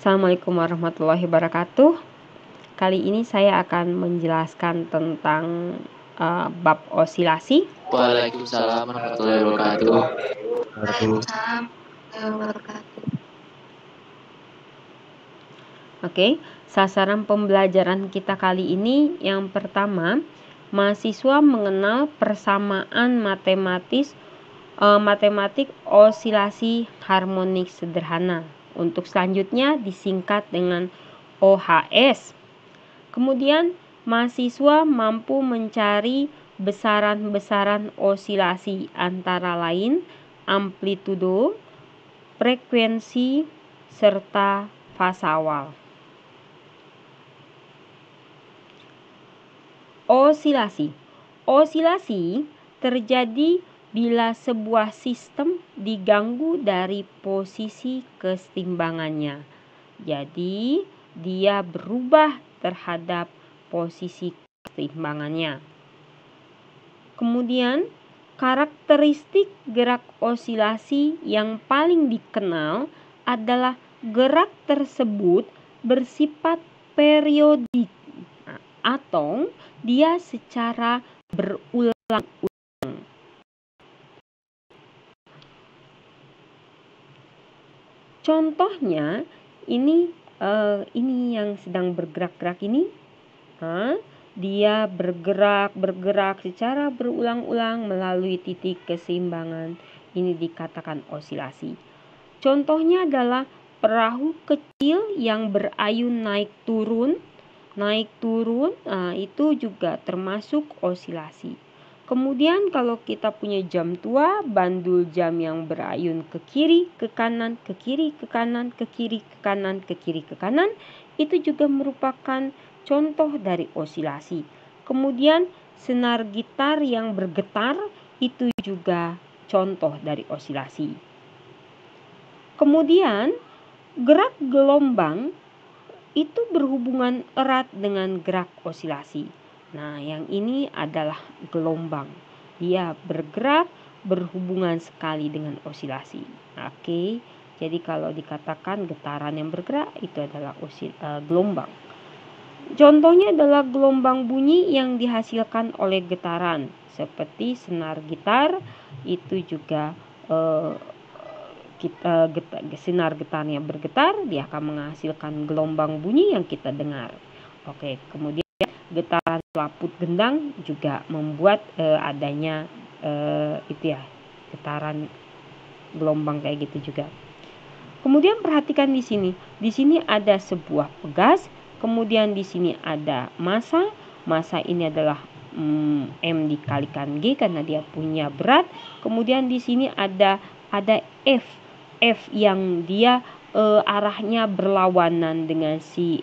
Assalamualaikum warahmatullahi wabarakatuh. Kali ini saya akan menjelaskan tentang bab osilasi. Waalaikumsalam warahmatullahi wabarakatuh. Oke, sasaran pembelajaran kita kali ini yang pertama, mahasiswa mengenal persamaan matematik osilasi harmonik sederhana. Untuk selanjutnya disingkat dengan OHS. Kemudian mahasiswa mampu mencari besaran-besaran osilasi antara lain amplitudo, frekuensi, serta fase awal. Osilasi terjadi bila sebuah sistem diganggu dari posisi keseimbangannya. Jadi, dia berubah terhadap posisi keseimbangannya. Kemudian, karakteristik gerak osilasi yang paling dikenal adalah gerak tersebut bersifat periodik atau dia secara berulang-ulang. Contohnya ini yang sedang bergerak-gerak ini, dia bergerak secara berulang-ulang melalui titik keseimbangan. Ini dikatakan osilasi. Contohnya adalah perahu kecil yang berayun naik turun, itu juga termasuk osilasi. Kemudian kalau kita punya jam tua, bandul jam yang berayun ke kiri, ke kanan, ke kiri, ke kanan, ke kiri, ke kanan, ke kiri, ke kanan, itu juga merupakan contoh dari osilasi. Kemudian senar gitar yang bergetar, itu juga contoh dari osilasi. Kemudian gerak gelombang itu berhubungan erat dengan gerak osilasi. Nah, yang ini adalah gelombang. Dia bergerak berhubungan sekali dengan osilasi. Oke, jadi kalau dikatakan getaran yang bergerak itu adalah gelombang. Contohnya adalah gelombang bunyi yang dihasilkan oleh getaran, seperti senar gitar itu juga sinar getarnya bergetar, dia akan menghasilkan gelombang bunyi yang kita dengar. Oke, kemudian getaran selaput gendang juga membuat adanya getaran gelombang kayak gitu juga. Kemudian perhatikan di sini. Di sini ada sebuah pegas, kemudian di sini ada massa. Massa ini adalah M dikalikan G karena dia punya berat. Kemudian di sini ada F yang dia arahnya berlawanan dengan si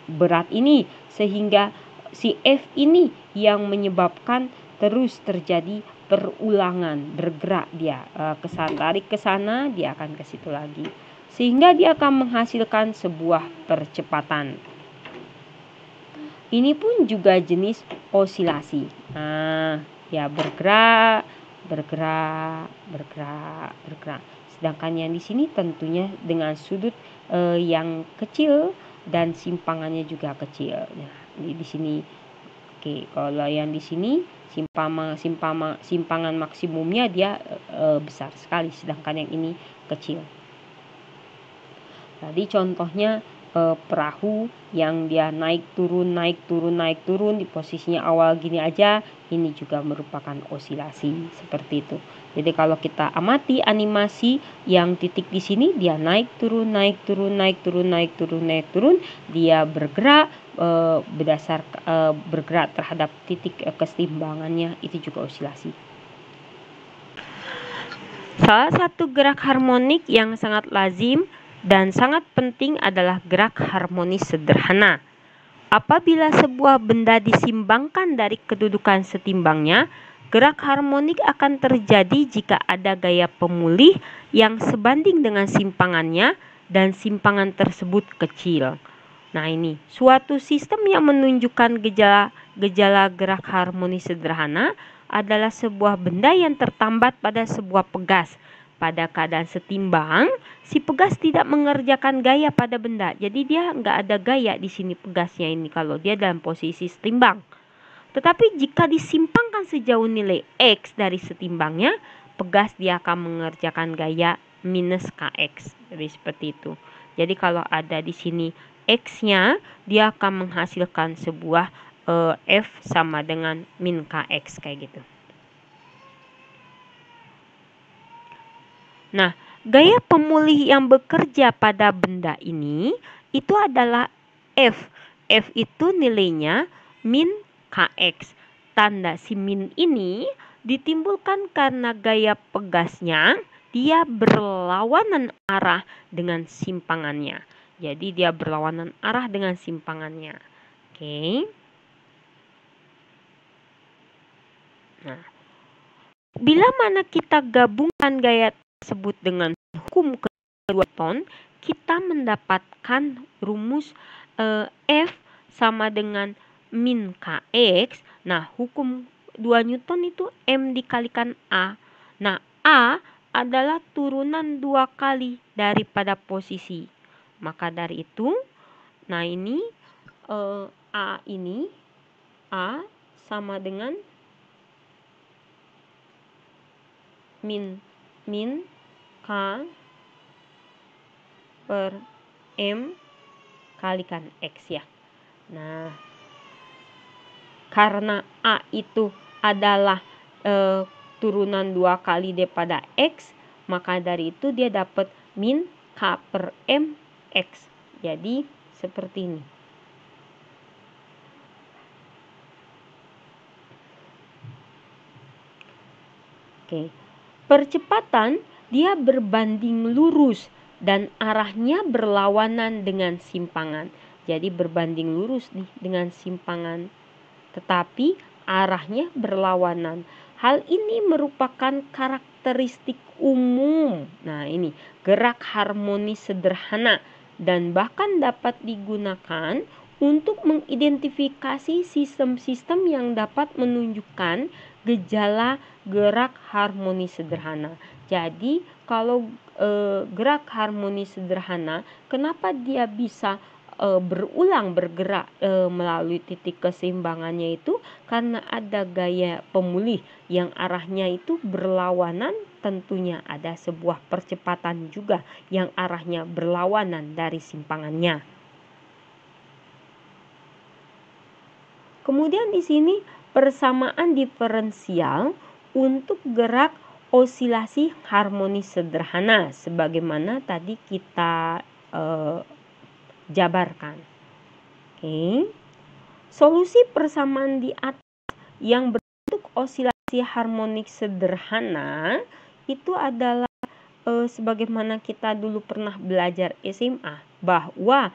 berat ini, sehingga si F ini yang menyebabkan terus terjadi perulangan, bergerak dia tarik ke sana, dia akan ke situ lagi, sehingga dia akan menghasilkan sebuah percepatan. Ini pun juga jenis osilasi. Ya bergerak. Sedangkan yang di sini tentunya dengan sudut yang kecil dan simpangannya juga kecil. Nah, di sini. Oke, kalau yang di sini simpangan maksimumnya dia besar sekali, sedangkan yang ini kecil. Tadi contohnya perahu yang dia naik turun di posisinya awal gini aja, ini juga merupakan osilasi seperti itu. Jadi kalau kita amati animasi yang titik di sini, dia naik turun, dia bergerak bergerak terhadap titik keseimbangannya, itu juga osilasi. Salah satu gerak harmonik yang sangat lazim dan sangat penting adalah gerak harmonis sederhana. Apabila sebuah benda disimbangkan dari kedudukan setimbangnya, gerak harmonik akan terjadi jika ada gaya pemulih yang sebanding dengan simpangannya dan simpangan tersebut kecil. Nah, ini suatu sistem yang menunjukkan gejala gerak harmonis sederhana adalah sebuah benda yang tertambat pada sebuah pegas. pada keadaan setimbang, si pegas tidak mengerjakan gaya pada benda. Jadi dia nggak ada gaya di sini pegasnya ini kalau dia dalam posisi setimbang. Tetapi jika disimpangkan sejauh nilai X dari setimbangnya, pegas dia akan mengerjakan gaya minus Kx. Jadi seperti itu. Jadi kalau ada di sini X-nya, dia akan menghasilkan sebuah F sama dengan min Kx kayak gitu. Nah, gaya pemulih yang bekerja pada benda ini itu adalah F. F itu nilainya min Kx. Tanda si min ini ditimbulkan karena gaya pegasnya dia berlawanan arah dengan simpangannya. Jadi dia berlawanan arah dengan simpangannya. Oke. Nah, bila mana kita gabungkan gaya tersebut dengan hukum kedua Newton, kita mendapatkan rumus F sama dengan min Kx. Nah, hukum 2 Newton itu M dikalikan A. Nah, A adalah turunan 2 kali daripada posisi. Maka dari itu, nah ini A sama dengan min K per M kalikan X ya. Nah, karena A itu adalah turunan 2 kali daripada X, maka dari itu dia dapat min K per M X. Jadi seperti ini. Oke. Percepatan dia berbanding lurus dan arahnya berlawanan dengan simpangan. Jadi berbanding lurus nih dengan simpangan, tetapi arahnya berlawanan. Hal ini merupakan karakteristik umum. Nah, ini gerak harmonis sederhana dan bahkan dapat digunakan untuk mengidentifikasi sistem-sistem yang dapat menunjukkan gejala gerak harmonis sederhana. Jadi kalau gerak harmonis sederhana, kenapa dia bisa berulang bergerak melalui titik keseimbangannya itu? Karena ada gaya pemulih yang arahnya itu berlawanan, tentunya ada sebuah percepatan juga yang arahnya berlawanan dari simpangannya. Kemudian di sini persamaan diferensial untuk gerak osilasi harmonis sederhana sebagaimana tadi kita jabarkan. Oke. Solusi persamaan di atas yang berbentuk osilasi harmonik sederhana itu adalah sebagaimana kita dulu pernah belajar SMA bahwa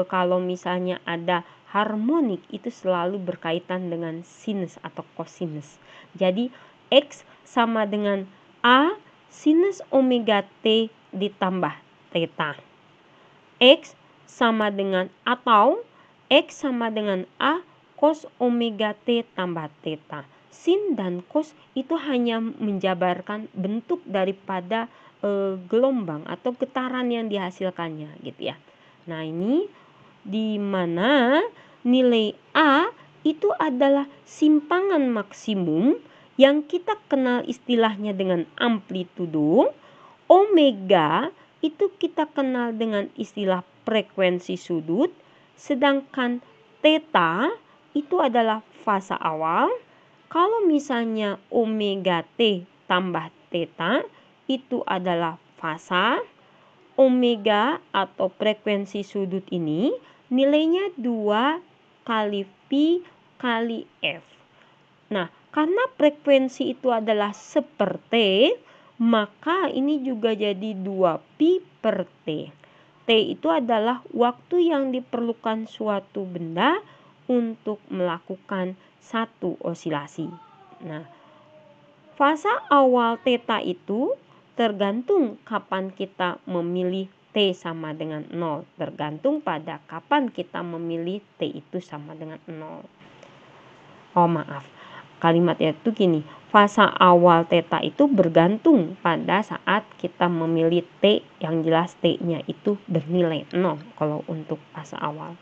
kalau misalnya ada harmonik itu selalu berkaitan dengan sinus atau kosinus. Jadi X sama dengan A sinus omega T ditambah theta. X sama dengan atau X sama dengan A cos omega T tambah theta. Sin dan cos itu hanya menjabarkan bentuk daripada gelombang atau getaran yang dihasilkannya gitu ya. Nah, ini di mana nilai A itu adalah simpangan maksimum yang kita kenal istilahnya dengan amplitudo. Omega itu kita kenal dengan istilah frekuensi sudut, sedangkan theta itu adalah fasa awal. Kalau misalnya omega T tambah theta itu adalah fasa. Omega atau frekuensi sudut ini nilainya 2 kali pi kali F. Nah, karena frekuensi itu adalah seperti, maka ini juga jadi 2 pi per T. T itu adalah waktu yang diperlukan suatu benda untuk melakukan satu osilasi. Nah, fasa awal theta itu tergantung kapan kita memilih T sama dengan 0. Tergantung pada kapan kita memilih T itu sama dengan 0. Oh maaf. kalimatnya itu gini, fasa awal theta itu bergantung pada saat kita memilih T, yang jelas T-nya itu bernilai 0 kalau untuk fasa awal.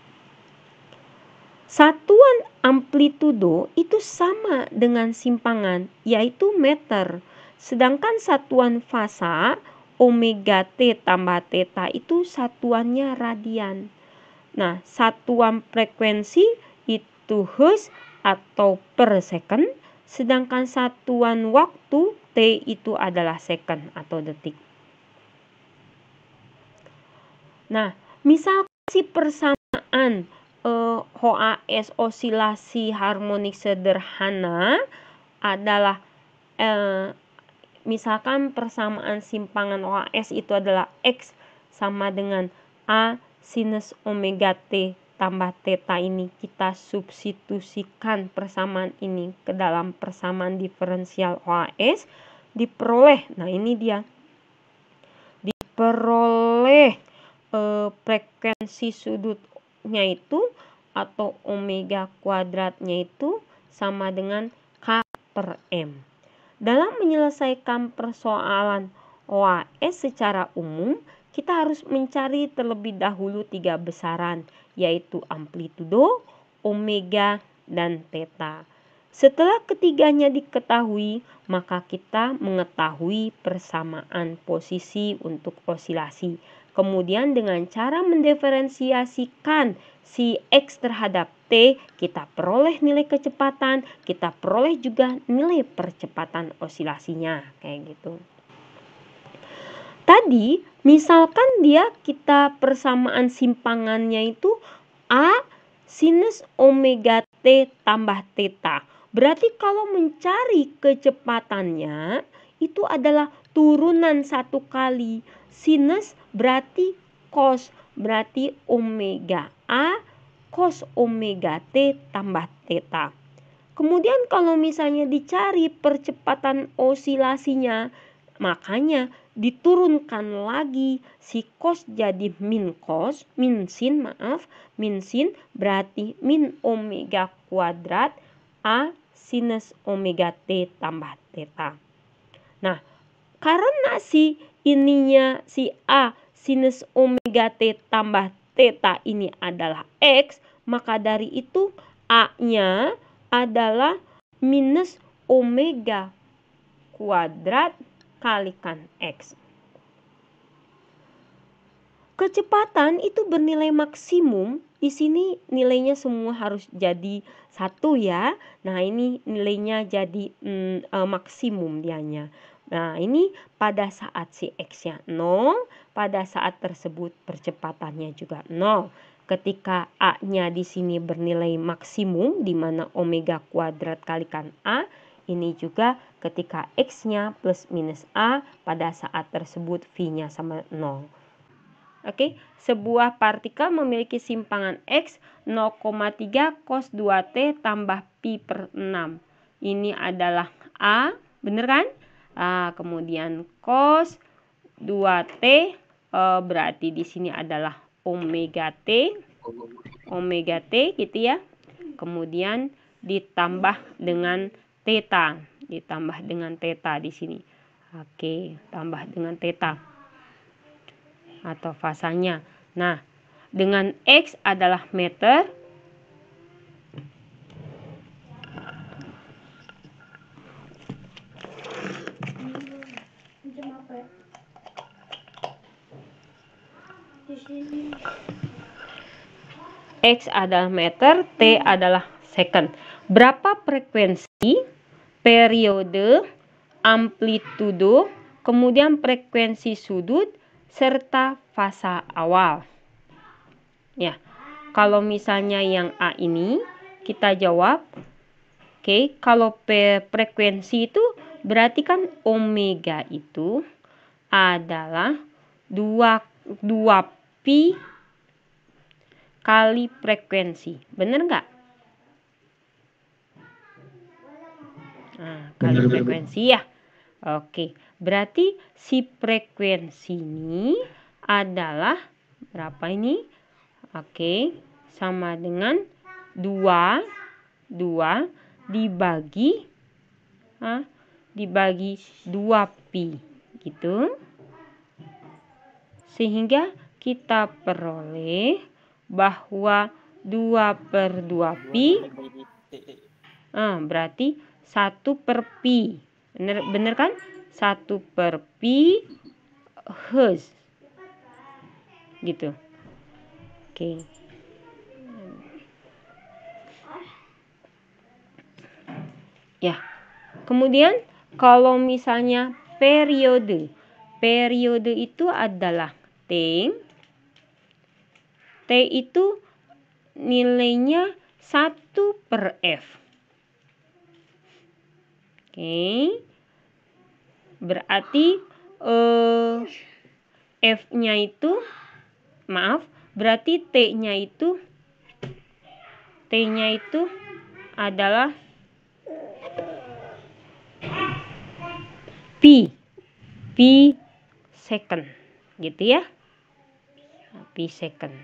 Satuan amplitudo itu sama dengan simpangan, yaitu meter. Sedangkan satuan fasa omega T tambah theta itu satuannya radian. Nah, satuan frekuensi itu hertz atau per second, sedangkan satuan waktu T itu adalah second atau detik. Nah, misalkan si persamaan HOAS osilasi harmonik sederhana adalah misalkan persamaan simpangan HOAS itu adalah X sama dengan A sinus omega T tambah theta, ini kita substitusikan persamaan ini ke dalam persamaan diferensial HOAS, diperoleh, nah ini dia, diperoleh frekuensi sudutnya itu atau omega kuadratnya itu sama dengan K per M. Dalam menyelesaikan persoalan HOAS secara umum, kita harus mencari terlebih dahulu 3 besaran, yaitu amplitudo, omega, dan theta. Setelah ketiganya diketahui, maka kita mengetahui persamaan posisi untuk osilasi. Kemudian dengan cara mendiferensiasikan si X terhadap T, kita peroleh nilai kecepatan, kita peroleh juga nilai percepatan osilasinya, kayak gitu. Tadi misalkan kita persamaan simpangannya itu A sinus omega T tambah theta. Berarti kalau mencari kecepatannya itu adalah turunan 1 kali. Sinus berarti cos, berarti omega A cos omega T tambah theta. Kemudian kalau misalnya dicari percepatan osilasinya, makanya diturunkan lagi si cos jadi min sin berarti min omega kuadrat A sinus omega T tambah theta. Nah, karena si A sinus omega T tambah theta ini adalah X, maka dari itu A-nya adalah minus omega kuadrat kalikan X. Kecepatan itu bernilai maksimum. Di sini nilainya semua harus jadi 1 ya. Nah, ini nilainya jadi maksimum dianya. Nah, ini pada saat si X-nya 0, pada saat tersebut percepatannya juga 0. Ketika A-nya di sini bernilai maksimum, di mana omega kuadrat kalikan A, ini juga ketika X-nya plus minus A, pada saat tersebut V-nya sama 0. Oke, sebuah partikel memiliki simpangan X 0,3 cos 2T tambah pi per 6. Ini adalah A, bener kan? Kemudian cos 2T berarti di sini adalah omega T gitu ya. Kemudian ditambah dengan theta, di sini. Oke, tambah dengan theta atau fasanya. Nah, dengan X adalah meter, X adalah meter, T adalah second. Berapa frekuensi, periode, amplitudo, kemudian frekuensi sudut, serta fasa awal. Ya, kalau misalnya yang A ini kita jawab, oke, kalau frekuensi itu berarti kan omega itu adalah 2 pi kali frekuensi. Bener nggak? Nah, kali frekuensi ya. Oke, berarti si frekuensi ini adalah berapa ini? Oke, sama dengan 2 dibagi dibagi 2pi gitu. Sehingga kita peroleh bahwa 2/2pi berarti 1/pi. Bener kan? 1/pi Hz. Gitu. Oke. Ya. Kemudian kalau misalnya periode itu adalah T. T itu nilainya 1/f. Oke. Berarti F-nya itu berarti T-nya itu adalah pi second gitu ya. Pi second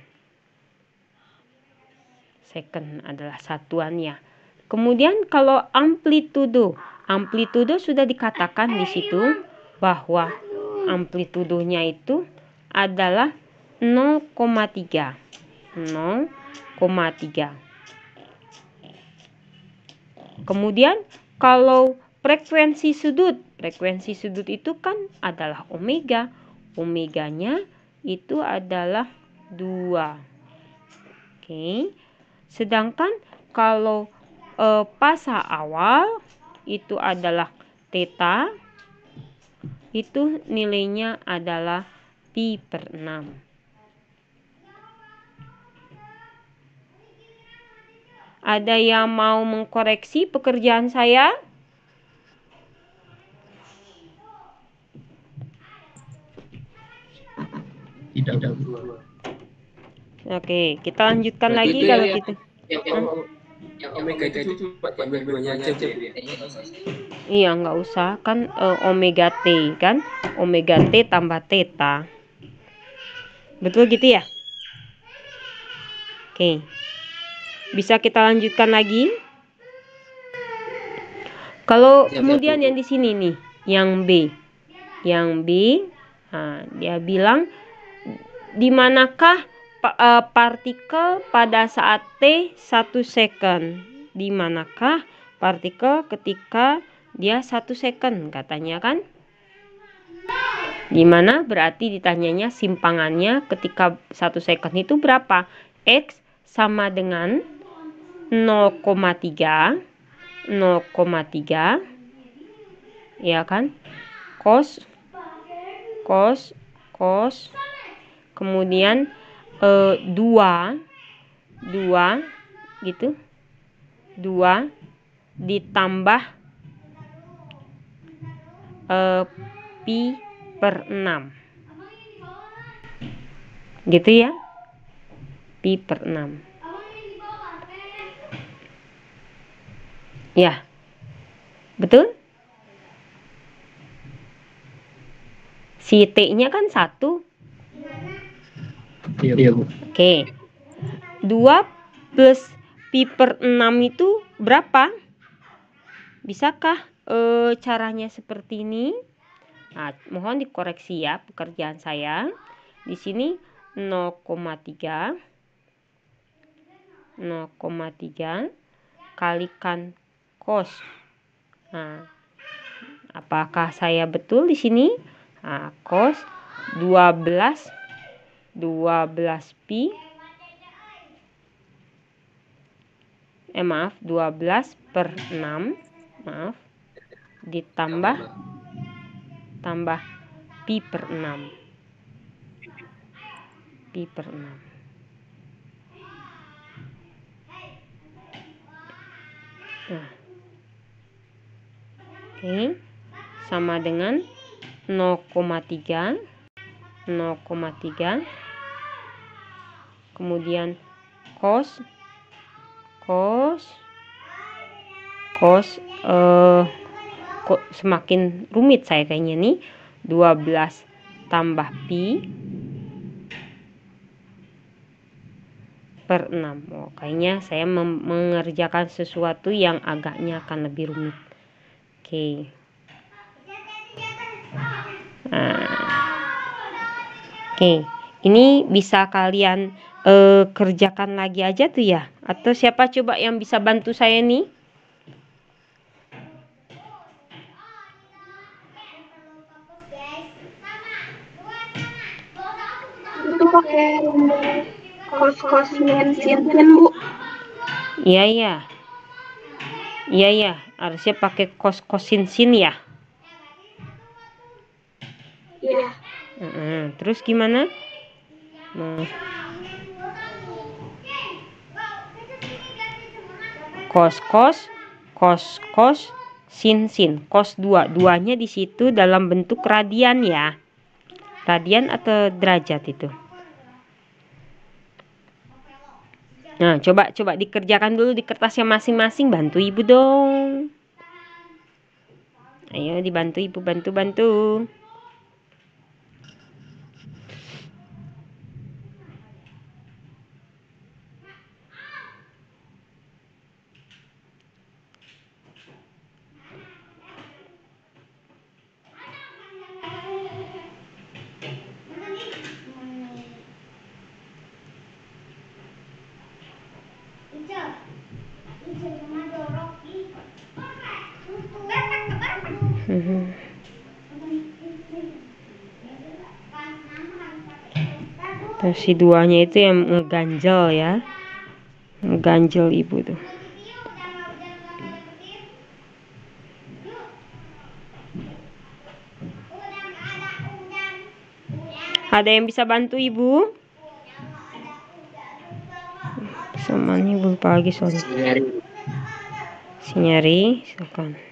adalah satuannya. Kemudian kalau amplitudo sudah dikatakan di situ bahwa amplitudonya itu adalah 0,3. Kemudian kalau frekuensi sudut itu kan adalah omega. Omeganya itu adalah 2. Oke. Sedangkan kalau fasa awal itu adalah theta, itu nilainya adalah pi/6. Ada yang mau mengkoreksi pekerjaan saya? Tidak. Oke, kita lanjutkan lagi kalau gitu. Yang omega itu cuma diambil duanya aja, Bu. Iya, nggak usah kan omega T kan, omega T tambah theta. Betul gitu ya? Oke. Bisa kita lanjutkan lagi? Kalau kemudian yang di sini nih, yang B. Dia bilang di manakah partikel pada saat T 1 second? Di manakah partikel ketika dia 1 second katanya kan? Di mana berarti ditanyanya simpangannya ketika 1 second itu berapa? X sama dengan 0,3 ya kan, cos kemudian 2 gitu, 2 ditambah pi/6 gitu ya, pi/6 ya, betul. Si T-nya kan 1. Iya, Bu. Oke. 2 plus pi/6 itu berapa? Bisakah caranya seperti ini? Nah, mohon dikoreksi ya pekerjaan saya. Di sini 0,3 kalikan cos. Nah, apakah saya betul di sini? Nah, cos 12 pi 12/6 ditambah pi/6. Nah. Oke. Sama dengan 0,3 kemudian cos kok semakin rumit saya kayaknya nih, 12 tambah pi per 6. Kayaknya saya mengerjakan sesuatu yang agaknya akan lebih rumit. Oke. Nah. Oke, ini bisa kalian kerjakan lagi aja tuh ya. Atau siapa coba yang bisa bantu saya nih? Itu pakai rumus kos min sin Bu. Iya. Iya, harusnya pakai kos kosin sin ya. Iya. Terus gimana? Kos sin. Kos 2. Duanya di situ dalam bentuk radian ya. Radian atau derajat itu. Nah, coba dikerjakan dulu di kertasnya masing-masing. Bantu ibu dong. Ayo dibantu ibu, bantu. Terus si duanya itu yang ngeganjel ya. Ngeganjel ibu tuh. Ada yang bisa bantu ibu? Sama nih lupa lagi sorry. Sinyari, silakan.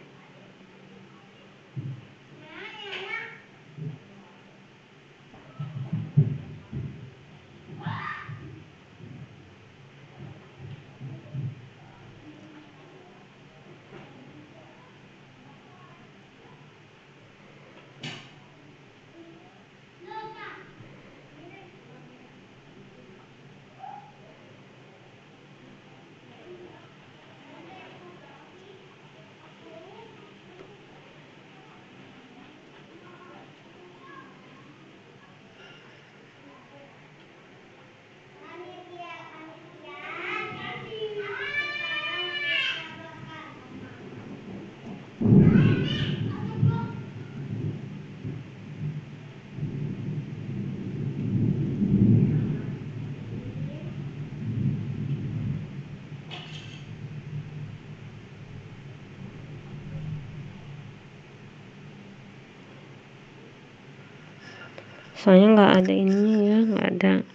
Soalnya nggak ada ininya ya, nggak ada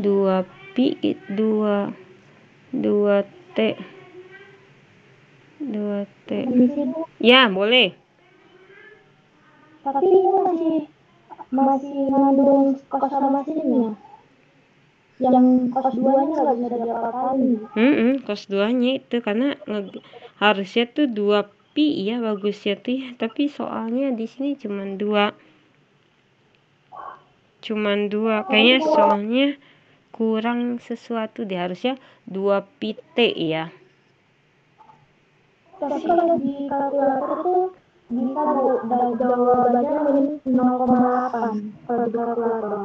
2 pi 2 t 2 t. Ya boleh. Tapi ini masih mengandung kos sama sinnya. Yang kos 2-nya nggak bisa diapa-apain. Kos 2-nya itu karena harusnya tuh 2 pi ya bagusnya tuh ya. Tapi soalnya di sini cuman 2. Kayaknya soalnya kurang sesuatu deh, harusnya 2 pi t ya. Tapi kalau di kalkulator tuh bisa Bu, jawabannya min 0,8 kalau di kalkulator.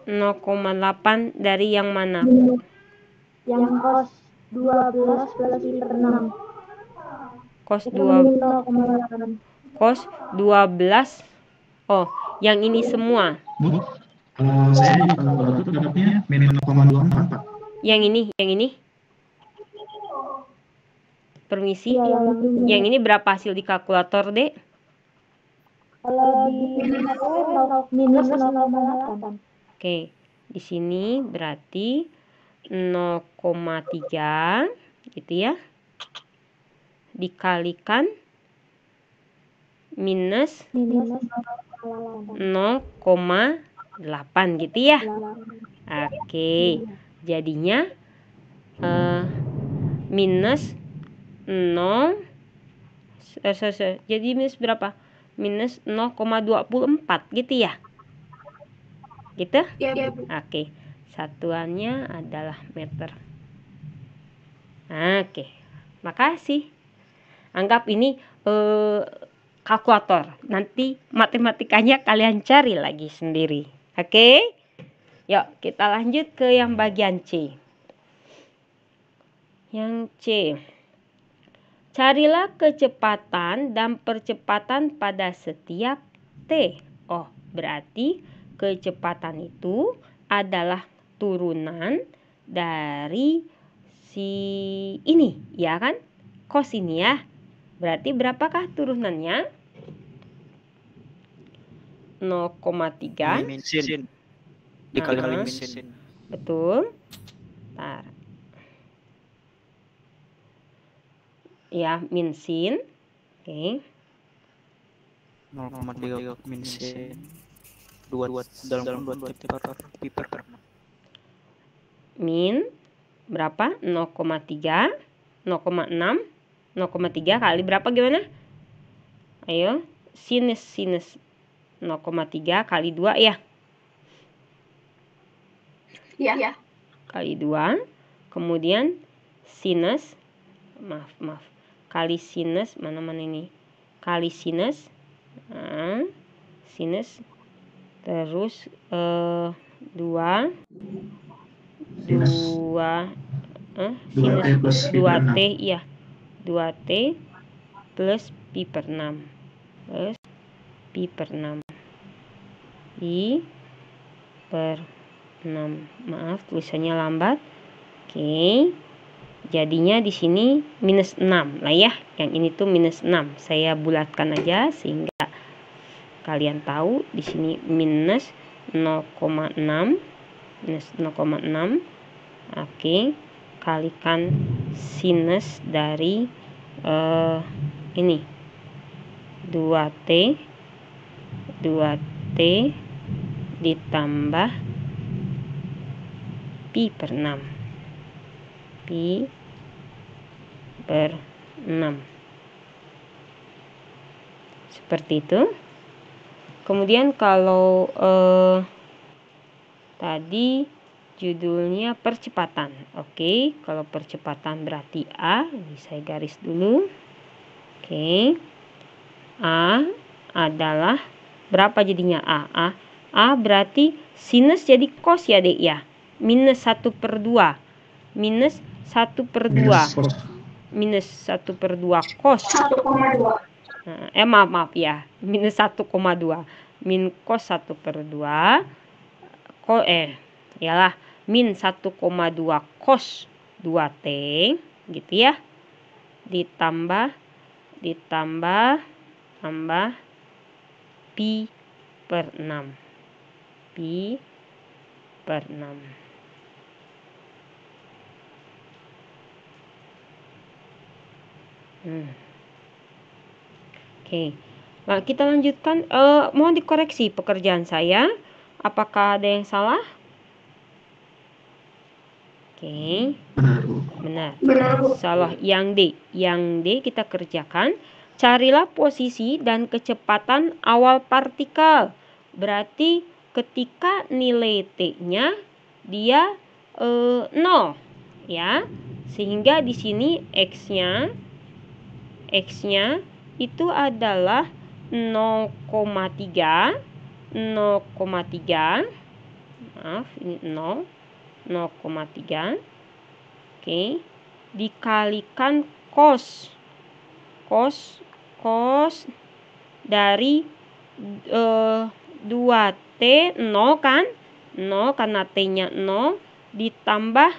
0,8 dari yang mana? Yang kos 12 plus pi per 6. Kos Itu 2 min 0,8. kos 12. Oh, yang ini semua. Bu, kalau saya di kalkulator dapatnya min 0,24. Yang ini. Permisi. Ya, yang ini berapa hasil di kalkulator, Dek? Kalau di minus 0,8. Oke, di sini berarti 0,3 gitu ya. Dikalikan minus 0,8 gitu ya. Oke, jadinya minus 0 jadi minus berapa? Minus 0,24 gitu ya. Gitu? Ya, Oke, satuannya adalah meter. Oke, makasih. Anggap ini kalkulator. Nanti matematikanya kalian cari lagi sendiri. Oke? Yuk, kita lanjut ke yang bagian C. Yang C. Carilah kecepatan dan percepatan pada setiap T. Oh, berarti kecepatan itu adalah turunan dari si ini, ya kan? Cos ini ya. Berarti berapakah turunannya? 0,3 Min sin. Dikali min sin. Betul. Ntar. Ya, min sin. Oke. 0,3 min sin. 2 dalam 2 pi per 6. Min berapa? 0,3, 0,6, 0,3 kali berapa gimana? Ayo, sinus 0,3 kali 2 ya. Iya. Kali 2. Kemudian sinus, maaf. Kali sinus, mana ini? Kali sinus. Nah, sinus terus 2 sinus 2T ya. 2T plus pi per 6. Plus pi per 6. Pi per 6. Maaf, tulisannya lambat. Oke. Jadinya di sini minus 6 lah ya. Yang ini tuh minus 6. Saya bulatkan aja sehingga kalian tahu di sini minus 0,6. Minus 0,6. Oke. Kalikan sinus dari ini 2T ditambah pi per 6. Pi per 6. Seperti itu. Kemudian kalau tadi judulnya percepatan. Oke, kalau percepatan berarti A. Ini saya garis dulu. Oke. A adalah berapa jadinya A? A berarti sinus jadi cos ya, Dek ya. Minus 1/2. Minus 1/2. Minus 1/2 cos. 1,2. Maaf ya. Minus 1,2. Min cos 1/2. Yalah. Min 1,2 cos 2T. Gitu ya. Ditambah pi per 6. Pi per 6. Oke. Nah, kita lanjutkan. Mohon dikoreksi pekerjaan saya. Apakah ada yang salah? Oke. Benar. Salah yang D. Yang D kita kerjakan. Carilah posisi dan kecepatan awal partikel. Berarti ketika nilai T-nya dia 0 ya. Sehingga di sini X-nya itu adalah 0,3. Maaf, ini 0,3. Oke. Dikalikan cos dari 2T 0 kan? 0 karena T-nya 0 ditambah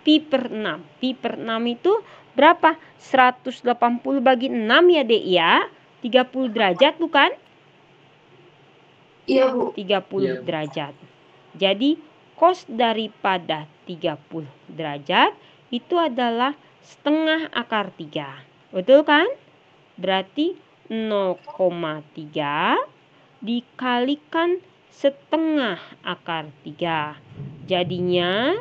pi per 6. Pi per 6 itu berapa? 180 bagi 6 ya, Dek ya. 30 derajat bukan? Iya, Bu. 30 derajat. Jadi cos daripada 30 derajat itu adalah setengah akar 3. Betul kan? Berarti 0,3 dikalikan setengah akar 3. Jadinya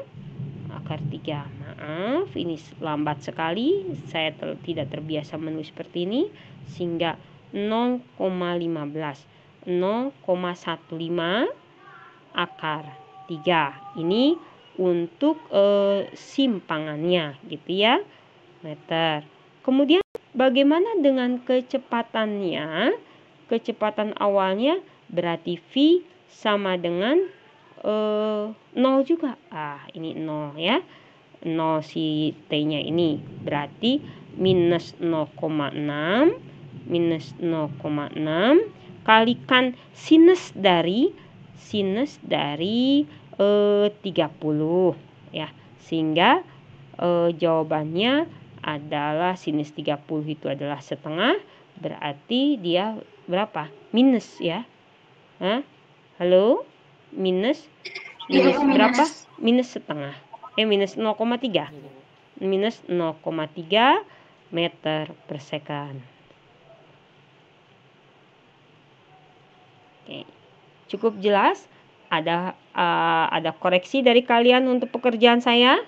akar 3. Maaf, ini lambat sekali. Saya tidak terbiasa menulis seperti ini. Sehingga 0,15. 0,15 akar 3. Ini untuk simpangannya gitu ya. meter. Kemudian bagaimana dengan kecepatannya? Kecepatan awalnya berarti V sama dengan 0 juga. Ini 0 ya. 0 si T-nya ini berarti minus 0,6 kalikan sinus dari 30 ya. Sehingga jawabannya adalah sinus 30 itu adalah setengah, berarti dia berapa? Minus ya. Halo? Minus berapa? Minus setengah. Minus 0,3. Minus 0,3 meter per second. Oke. Cukup jelas? Ada koreksi dari kalian untuk pekerjaan saya?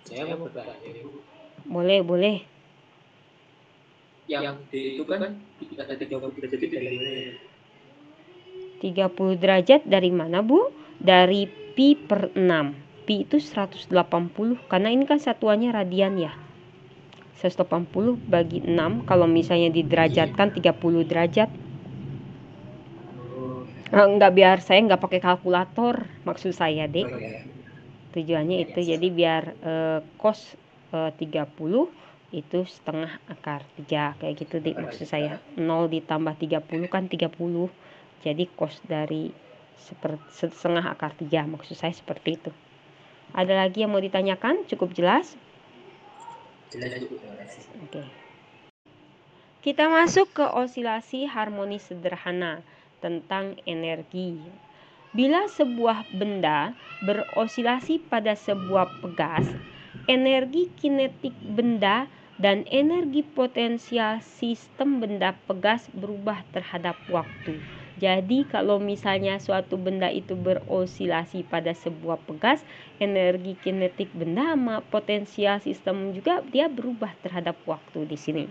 Saya mau bertanya, Bu. Boleh. Yang D itu kan ada 30 derajat itu dari mana ya? 30 derajat dari mana, Bu? Dari pi per 6. Pi itu 180 karena ini kan satuannya radian ya. 180 bagi 6 kalau misalnya diderajatkan 30 derajat. Enggak, biar saya nggak pakai kalkulator maksud saya, Dek. Tujuannya itu jadi biar cos 30 itu setengah akar 3 kayak gitu, Dek, maksud saya. 0 ditambah 30 kan 30. Jadi cos dari setengah akar 3 maksud saya seperti itu. Ada lagi yang mau ditanyakan? Cukup jelas? Jelas, Bu. Terima kasih. Oke. Kita masuk ke osilasi harmonis sederhana tentang energi. Bila sebuah benda berosilasi pada sebuah pegas, energi kinetik benda dan energi potensial sistem benda pegas berubah terhadap waktu. Jadi kalau misalnya suatu benda itu berosilasi pada sebuah pegas, energi kinetik benda sama potensial sistem juga dia berubah terhadap waktu di sini.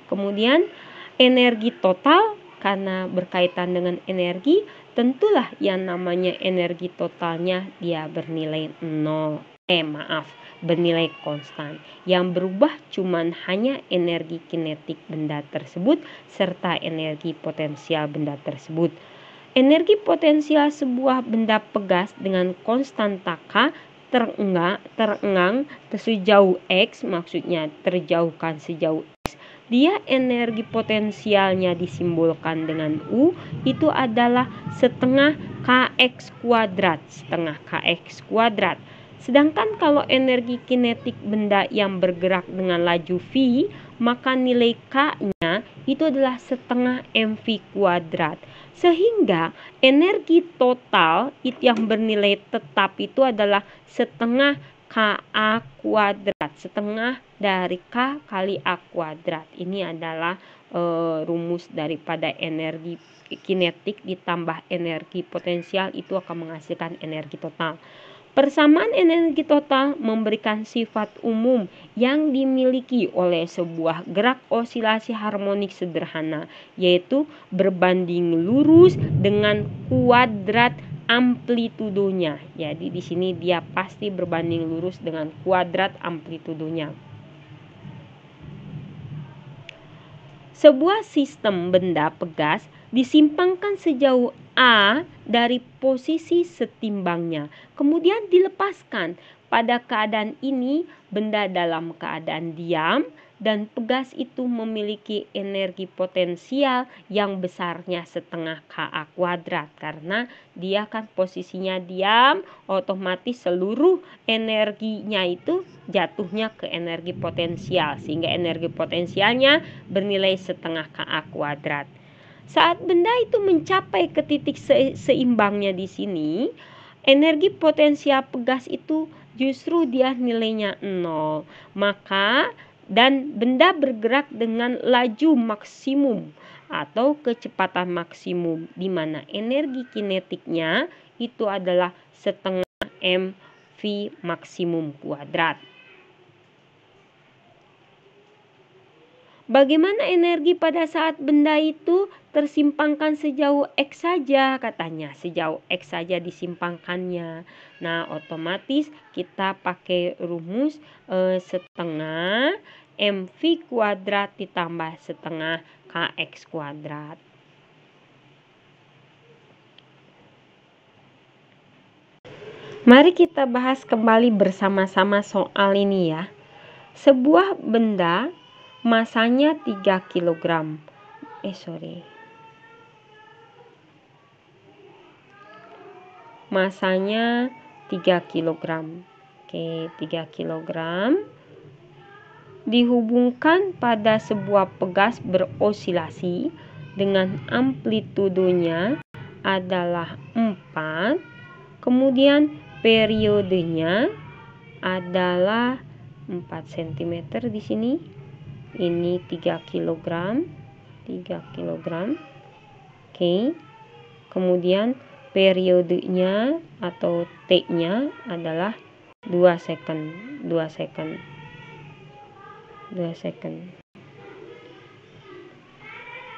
Kemudian energi total, karena berkaitan dengan energi, tentulah yang namanya energi totalnya dia bernilai bernilai konstan. Yang berubah cuman hanya energi kinetik benda tersebut serta energi potensial benda tersebut. Energi potensial sebuah benda pegas dengan konstanta K terengang sejauh X, maksudnya terjauhkan sejauh X. Dia energi potensialnya disimbolkan dengan U, itu adalah setengah kx kuadrat. Sedangkan kalau energi kinetik benda yang bergerak dengan laju V, maka nilai K-nya itu adalah setengah mv kuadrat. Sehingga energi total itu yang bernilai tetap itu adalah setengah KA kuadrat, setengah dari K kali A kuadrat. Ini adalah rumus daripada energi kinetik ditambah energi potensial itu akan menghasilkan energi total. Persamaan energi total memberikan sifat umum yang dimiliki oleh sebuah gerak osilasi harmonik sederhana, yaitu berbanding lurus dengan kuadrat amplitudonya. Jadi di sini dia pasti berbanding lurus dengan kuadrat amplitudonya. Sebuah sistem benda pegas disimpangkan sejauh A dari posisi setimbangnya, kemudian dilepaskan. Pada keadaan ini, benda dalam keadaan diam dan pegas itu memiliki energi potensial yang besarnya setengah KA kuadrat. Karena dia kan posisinya diam, otomatis seluruh energinya itu jatuhnya ke energi potensial, sehingga energi potensialnya bernilai setengah KA kuadrat. Saat benda itu mencapai ke titik seimbangnya di sini, energi potensial pegas itu justru dia nilainya 0. Maka dan benda bergerak dengan laju maksimum atau kecepatan maksimum, di mana energi kinetiknya itu adalah setengah mv maksimum kuadrat. Bagaimana energi pada saat benda itu tersimpangkan sejauh X saja katanya. Sejauh X saja disimpangkannya. Nah, otomatis kita pakai rumus setengah mv kuadrat ditambah setengah kx kuadrat. Mari kita bahas kembali bersama-sama soal ini ya. Sebuah benda masanya 3 kg. Masanya 3 kg. Oke, 3 kg dihubungkan pada sebuah pegas berosilasi dengan amplitudonya adalah 4. Kemudian periodenya adalah 4 cm di sini. Ini 3 kg. Oke. Kemudian periodenya atau T-nya adalah 2 second.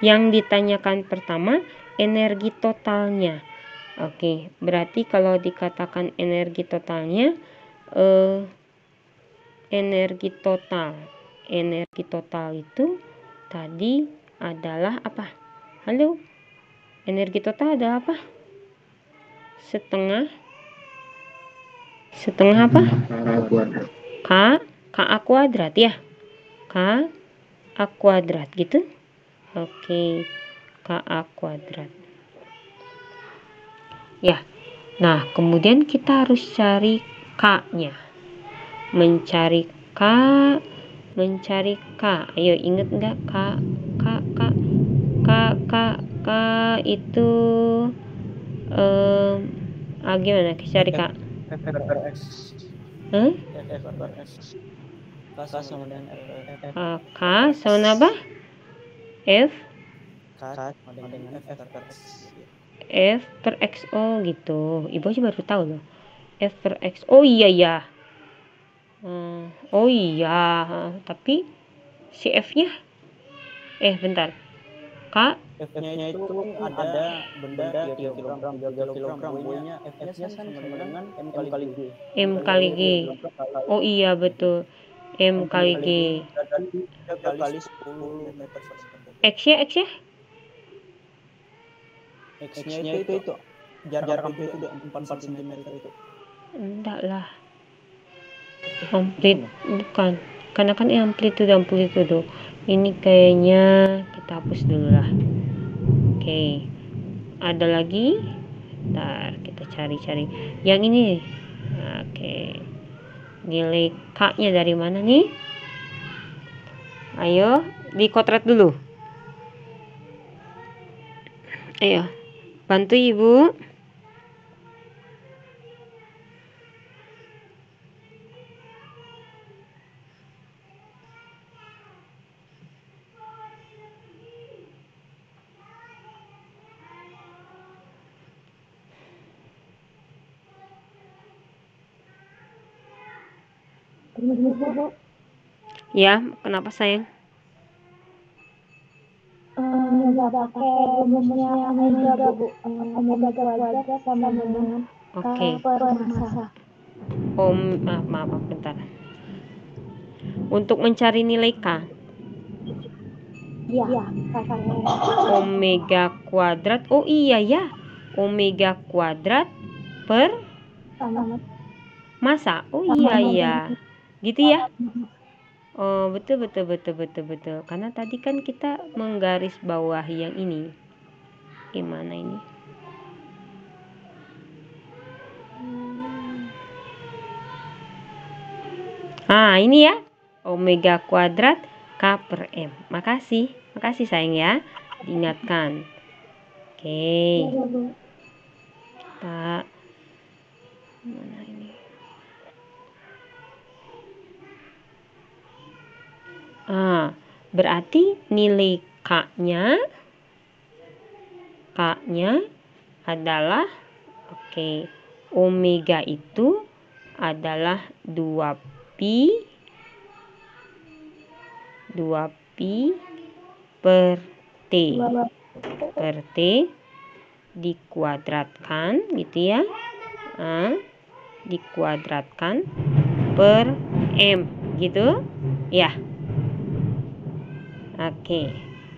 Yang ditanyakan pertama energi totalnya. Oke, berarti kalau dikatakan energi totalnya, energi total itu tadi adalah apa? Halo? Energi total adalah apa? Setengah apa? Ka kuadrat ya. Ka kuadrat gitu. Oke, Ka kuadrat. Ya. Nah, kemudian kita harus cari K-nya. Mencari K. Ayo inget nggak K itu gimana cari K? K sama dengan K sama apa? F per X. Oh gitu. Ibu aja baru tahu loh. F per X. Oh iya ya. Oh iya. Tapi si F-nya bentar. F-nya itu ada benda 3 kg. Y-nya F-nya sama dengan M kali G. M kali G. Oh iya betul. M kali G. 3 kali 10 meter per second. X-nya? X-nya itu jarak amplitudo 4 cm itu. Enggak lah. Bukan. Karena kan amplitudo. Ini kayaknya kita hapus dulu lah. Oke. Ada lagi? Ntar kita cari-cari. Yang ini. Oke. Nilai K-nya dari mana nih? Ayo, dikotret dulu. Ayo. Bantu Ibu. Ya, kenapa sayang? Nggak pakai rumusnya omega, Bu. Omega kuadrat sama dengan K per massa. Maaf, bentar. Untuk mencari nilai K. Iya, Omega kuadrat. Oh iya ya. Omega kuadrat per massa. Oh iya. Gitu ya. Oh, betul. Karena tadi kan kita menggaris bawahi yang ini. Gimana ini? Ini ya. Omega kuadrat K per M. Makasih sayang ya. Diingatkan. Oke. Kita mana ini? Berarti nilai K-nya adalah omega itu adalah 2pi pi per T. Per T dikuadratkan gitu ya. Dikuadratkan per M gitu ya. Oke,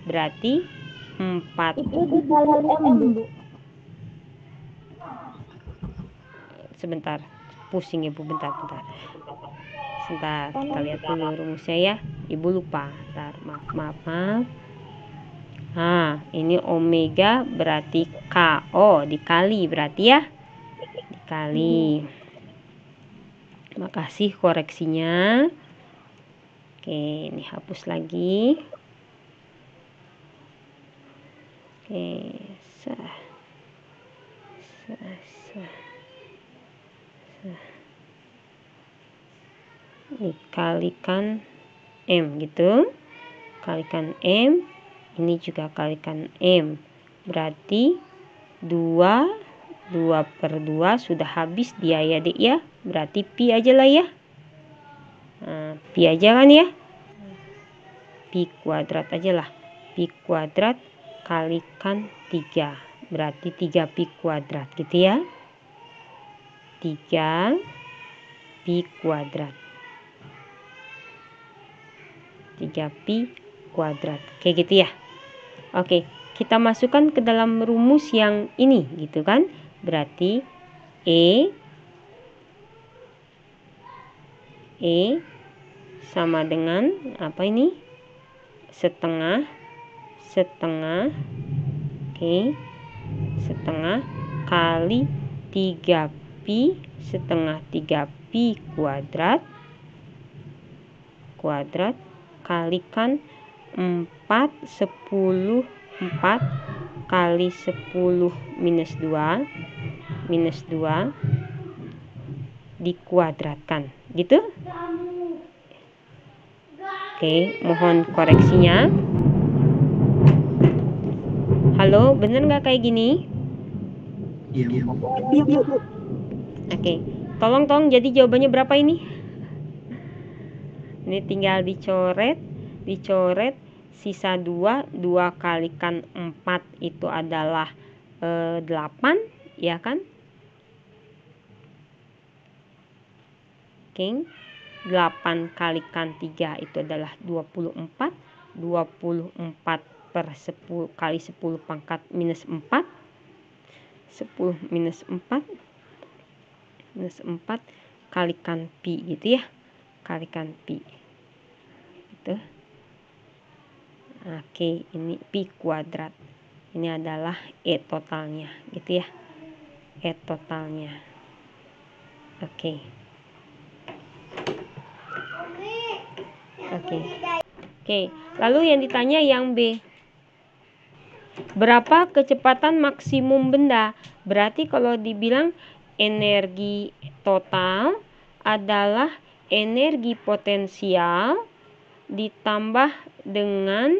berarti 4. Itu dikali M, Bu. Sebentar, pusing Ibu, bentar. Sebentar, kita lihat dulu rumusnya ya. Ibu lupa. Bentar, maaf. Nah, ini omega berarti KO dikali berarti ya. Dikali. Makasih koreksinya. Oke, ini hapus lagi. Oke, dikalikan M gitu. Kalikan M, ini juga kalikan M. Berarti 2/2 sudah habis dia ya Dek ya. Berarti pi aja lah ya. Nah, pi aja kan ya. Pi kuadrat aja lah. Pi kuadrat kalikan 3. Berarti 3 pi kuadrat gitu ya. 3 pi kuadrat. 3 pi kuadrat. Kayak gitu ya. Oke, kita masukkan ke dalam rumus yang ini gitu kan. Berarti E sama dengan apa ini? Setengah. Oke. Setengah kali 3 pi setengah 3 pi kuadrat kalikan 4 kali 10 minus 2 dikuadratkan gitu. Oke, mohon koreksinya. Halo, bener nggak kayak gini? Iya. Oke, tolong jadi jawabannya berapa ini? Ini tinggal dicoret sisa 2 kalikan 4 itu adalah 8 ya kan? Oke, 8 kalikan 3 itu adalah 24 per 10 kali 10 pangkat minus 4 10 minus 4 kalikan pi gitu ya. Kalikan pi gitu. Oke, ini pi kuadrat. Ini adalah E totalnya gitu ya. E totalnya. Oke, lalu yang ditanya yang B. Berapa kecepatan maksimum benda? Berarti kalau dibilang energi total adalah energi potensial ditambah dengan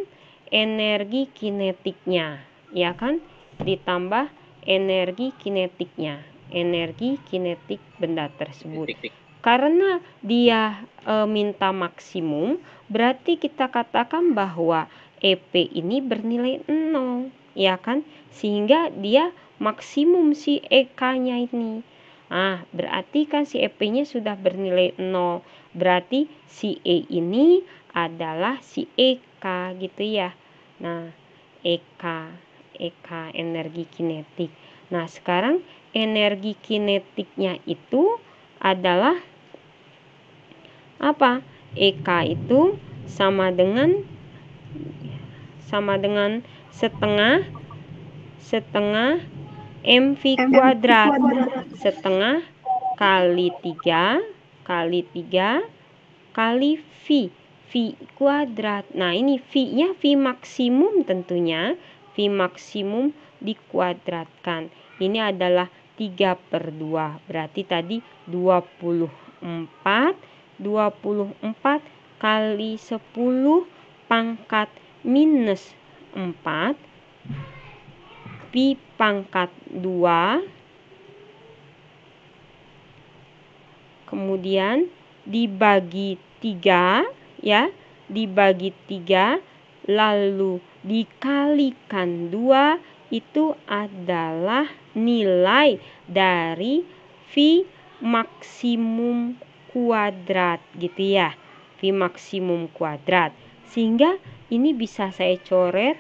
energi kinetiknya, ya kan? Ditambah energi kinetiknya, energi kinetik benda tersebut. Karena dia minta maksimum, berarti kita katakan bahwa EP ini bernilai 0, ya kan? Sehingga dia maksimum si EK-nya ini. Nah, berarti kan si EP-nya sudah bernilai 0. Berarti si E ini adalah si EK gitu ya. Nah, EK energi kinetik. Nah, sekarang energi kinetiknya itu adalah apa? EK itu sama dengan setengah mv kuadrat. Setengah kali 3 kali V kuadrat. Nah, ini V-nya V maksimum tentunya. V maksimum dikuadratkan. Ini adalah 3/2. Berarti tadi 24 kali 10 pangkat minus 4 pi pangkat 2 kemudian dibagi 3 ya, dibagi 3 lalu dikalikan 2 itu adalah nilai dari V maksimum kuadrat gitu ya. V maksimum kuadrat. Sehingga ini bisa saya coret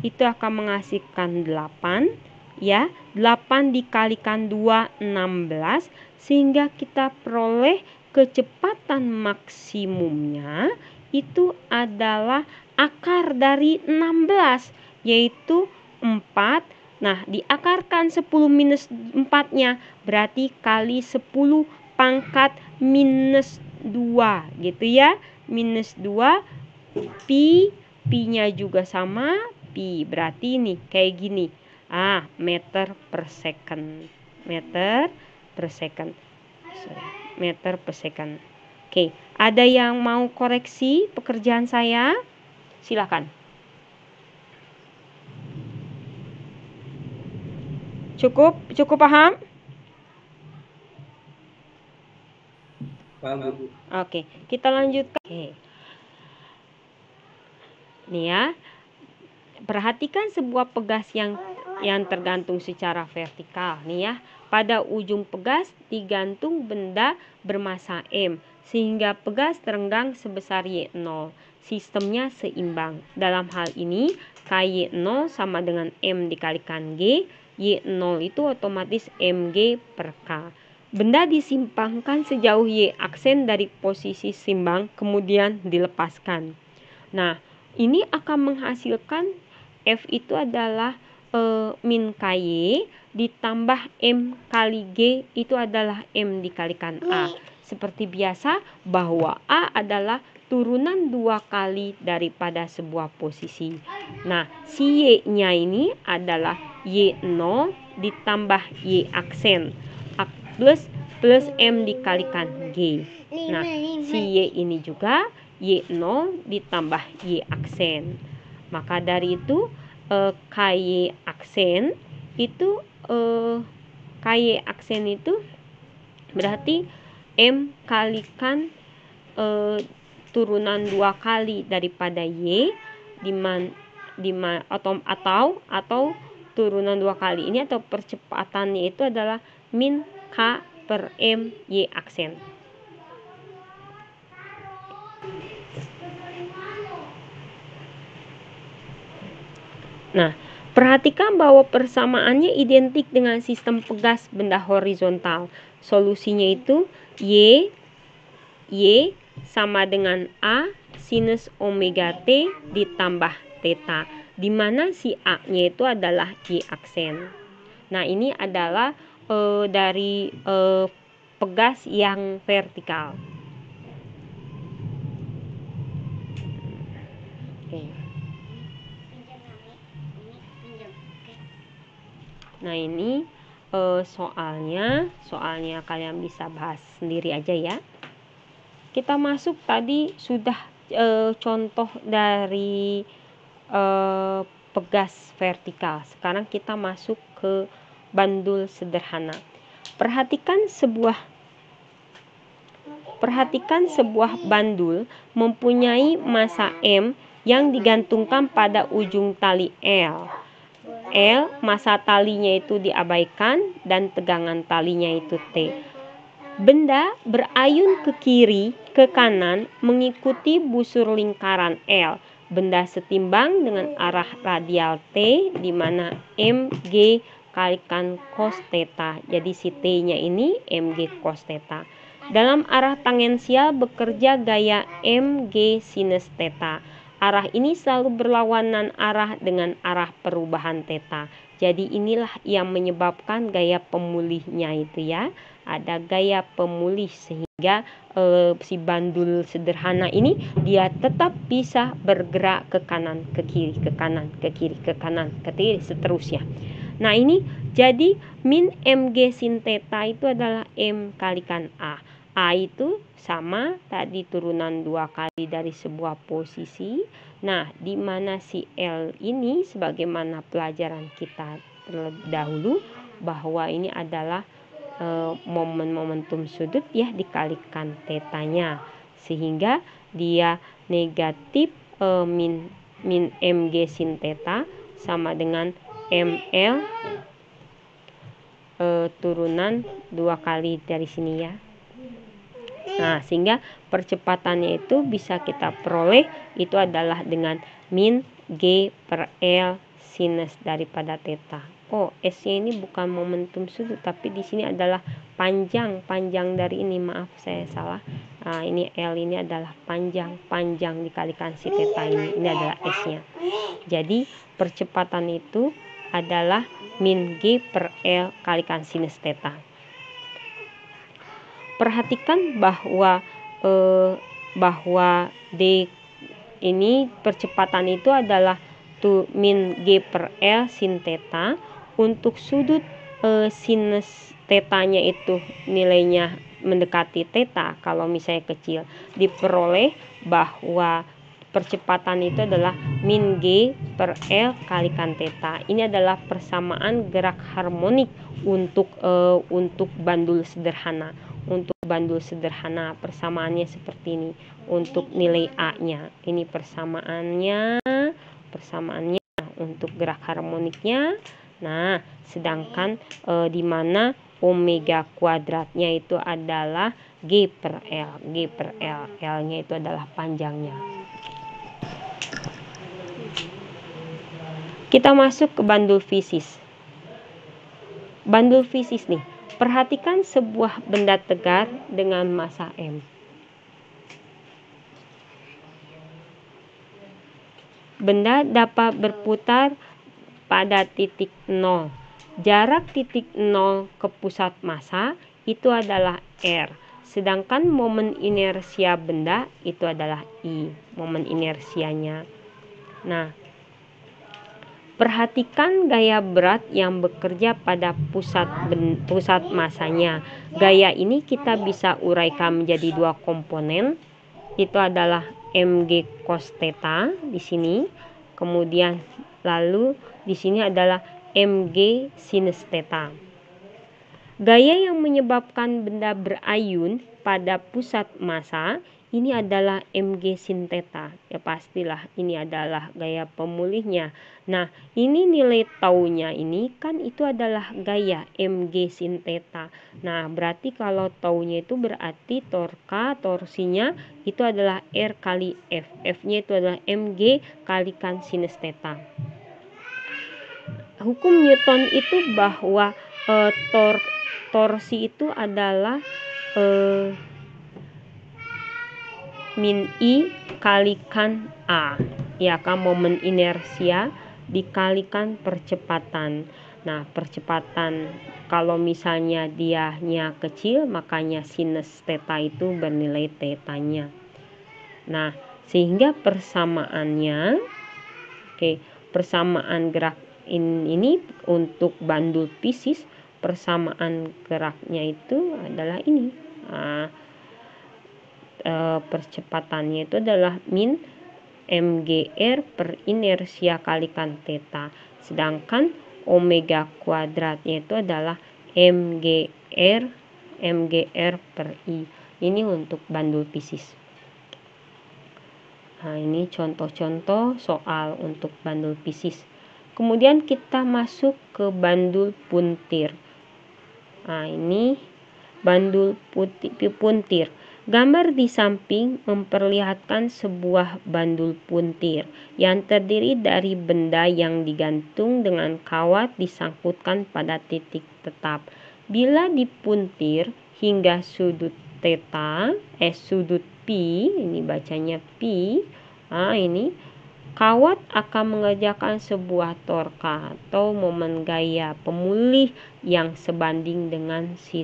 itu akan menghasilkan 8 ya. 8 dikalikan 2 16 sehingga kita peroleh kecepatan maksimumnya itu adalah akar dari 16 yaitu 4. Nah, diakarkan 10 minus 4-nya berarti kali 10 pangkat minus 2 gitu ya. Minus 2 pi-nya juga sama pi. Berarti ini kayak gini. Meter per second. Meter per second. Meter per second. Oke, ada yang mau koreksi pekerjaan saya? Silakan. Cukup paham? Paham, Bu. Oke, kita lanjutkan. Nih ya. Perhatikan sebuah pegas yang tergantung secara vertikal nih ya. Pada ujung pegas digantung benda bermasa M sehingga pegas terenggang sebesar Y0. Sistemnya seimbang. Dalam hal ini KY0 sama dengan M dikalikan G. Y0 itu otomatis MG per K. Benda disimpangkan sejauh Y aksen dari posisi simbang kemudian dilepaskan. Nah, ini akan menghasilkan F itu adalah min KY ditambah M kali G itu adalah M dikalikan A. Seperti biasa bahwa A adalah turunan 2 kali daripada sebuah posisi. Nah, si Y-nya ini adalah Y0 ditambah Y aksen plus M dikalikan G. Nah, si Y ini juga Y0 ditambah Y aksen. Maka dari itu KY aksen itu berarti M kalikan turunan 2 kali daripada Y atau turunan 2 kali ini atau percepatannya itu adalah min K per M Y aksen. Nah, perhatikan bahwa persamaannya identik dengan sistem pegas benda horizontal. Solusinya itu Y sama dengan A sinus omega T ditambah theta, di mana si A-nya itu adalah Y aksen. Nah, ini adalah dari pegas yang vertikal. Nah, ini soalnya kalian bisa bahas sendiri aja ya. Kita masuk tadi sudah contoh dari pegas vertikal. Sekarang kita masuk ke bandul sederhana. Perhatikan sebuah bandul mempunyai massa M yang digantungkan pada ujung tali L. Massa talinya itu diabaikan dan tegangan talinya itu T. Benda berayun ke kiri, ke kanan mengikuti busur lingkaran L. Benda setimbang dengan arah radial T di mana MG kalikan cos theta. Jadi si T-nya ini MG cos theta. Dalam arah tangensial bekerja gaya MG sinus theta. Arah ini selalu berlawanan arah dengan arah perubahan theta. Jadi inilah yang menyebabkan gaya pemulihnya itu ya. Ada gaya pemulih sehingga si bandul sederhana ini dia tetap bisa bergerak ke kanan, ke kiri, ke kanan, ke kiri, ke kanan, ke kiri, seterusnya. Nah, ini jadi min MG sin theta itu adalah M kalikan A. A itu sama tadi turunan 2 kali dari sebuah posisi. Nah, di mana si L ini sebagaimana pelajaran kita terlebih dahulu bahwa ini adalah momentum sudut ya dikalikan tetanya. sehingga dia negatif min mg sin theta sama dengan ml turunan 2 kali dari sini ya. Nah, sehingga percepatannya itu bisa kita peroleh itu adalah dengan min G per L sinus daripada theta. Oh, S-nya ini bukan momentum sudut, tapi di sini adalah panjang dari ini. Maaf, saya salah. Nah, ini L ini adalah panjang dikalikan si theta ini. Ini adalah S-nya. Jadi, percepatan itu adalah min G per L kalikan sinus theta. Perhatikan bahwa D ini percepatan itu adalah min G per L sin theta. Untuk sudut sinus tetanya itu nilainya mendekati theta, kalau misalnya kecil, diperoleh bahwa percepatan itu adalah min G per L kalikan theta. Ini adalah persamaan gerak harmonik untuk bandul sederhana. Untuk bandul sederhana persamaannya seperti ini. Untuk nilai A-nya, ini persamaannya untuk gerak harmoniknya. Nah, sedangkan di mana omega kuadratnya itu adalah G per L. L-nya itu adalah panjangnya. Kita masuk ke bandul fisis. Bandul fisis nih. Perhatikan sebuah benda tegar dengan massa M. Benda dapat berputar pada titik 0. Jarak titik 0 ke pusat massa itu adalah R. Sedangkan momen inersia benda itu adalah I. Momen inersianya. Nah, perhatikan gaya berat yang bekerja pada pusat massanya. Gaya ini kita bisa uraikan menjadi 2 komponen. Itu adalah mg cos theta di sini. Kemudian lalu di sini adalah mg sinus theta. Gaya yang menyebabkan benda berayun pada pusat massa ini adalah mg sin theta. Ya pastilah ini adalah gaya pemulihnya. Nah, ini nilai taunya ini kan itu adalah gaya mg sin theta. Nah, berarti kalau taunya itu berarti torsinya itu adalah R kali F. F-nya itu adalah mg kalikan sinus theta. Hukum Newton itu bahwa torsi itu adalah min I kalikan A, ya kan, momen inersia dikalikan percepatan. Nah, percepatan kalau misalnya dianya kecil, makanya sinus theta itu bernilai tetanya. Nah, sehingga persamaannya, persamaan gerak ini untuk bandul fisis, persamaan geraknya itu adalah ini. Percepatannya itu adalah min mgr per inersia kalikan theta, sedangkan omega kuadratnya itu adalah mgr per I. Ini untuk bandul fisis. Nah, ini contoh-contoh soal untuk bandul fisis. Kemudian kita masuk ke bandul puntir. Nah, ini bandul puntir. Gambar di samping memperlihatkan sebuah bandul puntir yang terdiri dari benda yang digantung dengan kawat disangkutkan pada titik tetap. Bila dipuntir hingga sudut theta, sudut P, ini bacanya P. Nah, ini kawat akan mengerjakan sebuah torka atau momen gaya pemulih yang sebanding dengan si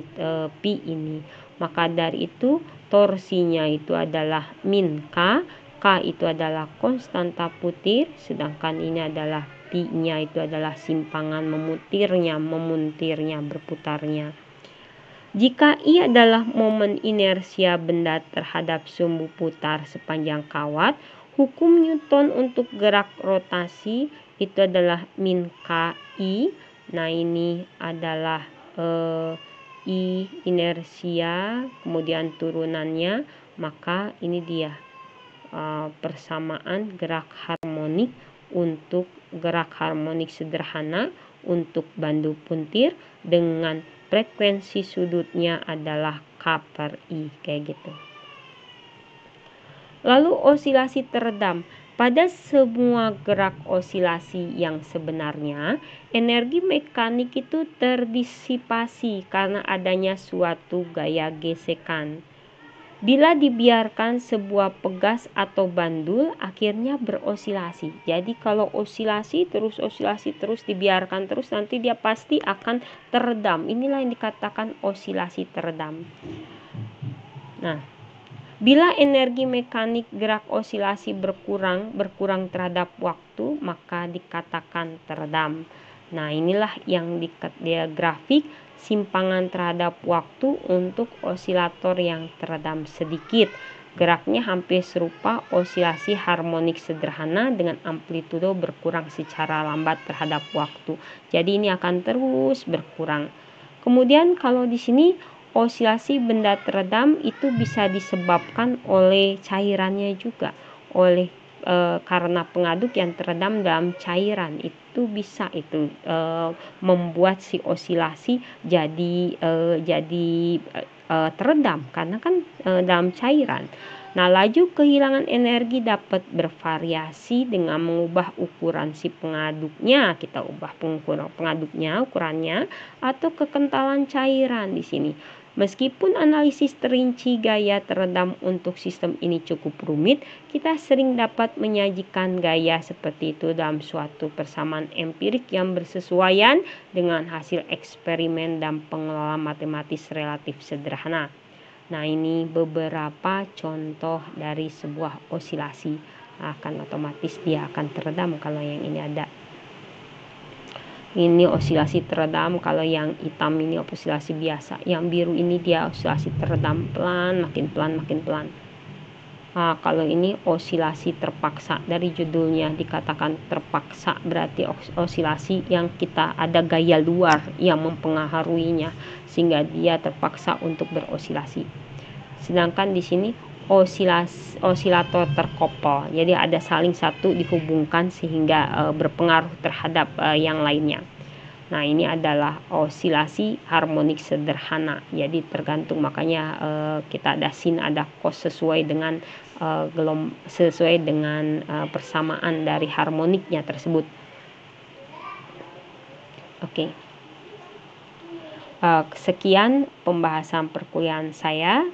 P ini. Maka dari itu torsinya itu adalah min K. K itu adalah konstanta putir, sedangkan ini adalah P-nya itu adalah simpangan memuntirnya, berputarnya. Jika I adalah momen inersia benda terhadap sumbu putar sepanjang kawat, hukum Newton untuk gerak rotasi itu adalah min KI. Nah, ini adalah I inersia, kemudian turunannya Maka ini dia persamaan gerak harmonik untuk gerak harmonik sederhana untuk bandu puntir dengan frekuensi sudutnya adalah K/I, kayak gitu. Lalu osilasi teredam. Pada semua gerak osilasi yang sebenarnya, energi mekanik itu terdisipasi karena adanya suatu gaya gesekan. Bila dibiarkan sebuah pegas atau bandul akhirnya berosilasi. Jadi kalau osilasi terus dibiarkan terus, nanti dia pasti akan teredam. Inilah yang dikatakan osilasi teredam. Nah, bila energi mekanik gerak osilasi berkurang terhadap waktu, maka dikatakan teredam. Nah, inilah yang dia grafik simpangan terhadap waktu untuk osilator yang teredam sedikit. Geraknya hampir serupa osilasi harmonik sederhana dengan amplitudo berkurang secara lambat terhadap waktu. Jadi ini akan terus berkurang. Kemudian kalau di sini osilasi benda teredam itu bisa disebabkan oleh cairannya juga, karena pengaduk yang teredam dalam cairan itu bisa membuat si osilasi jadi teredam karena kan dalam cairan. Nah, laju kehilangan energi dapat bervariasi dengan mengubah ukuran si pengaduknya. Kita ubah pengaduknya, ukurannya, atau kekentalan cairan di sini. Meskipun analisis terinci gaya teredam untuk sistem ini cukup rumit, kita sering dapat menyajikan gaya seperti itu dalam suatu persamaan empirik yang bersesuaian dengan hasil eksperimen dan pengelolaan matematis relatif sederhana. Nah, ini beberapa contoh dari sebuah osilasi. Akan otomatis dia akan teredam kalau yang ini ada. Ini osilasi teredam, kalau yang hitam ini osilasi biasa. Yang biru ini dia osilasi teredam, pelan, makin pelan. Nah, kalau ini osilasi terpaksa, dari judulnya dikatakan terpaksa, berarti osilasi yang kita ada gaya luar yang mempengaruhinya sehingga dia terpaksa untuk berosilasi. Sedangkan di sini osilator terkoppel, jadi ada saling satu dihubungkan sehingga berpengaruh terhadap yang lainnya. Nah, ini adalah osilasi harmonik sederhana, jadi tergantung, makanya kita ada sin ada cos sesuai dengan persamaan dari harmoniknya tersebut. Oke. Sekian pembahasan perkuliahan saya.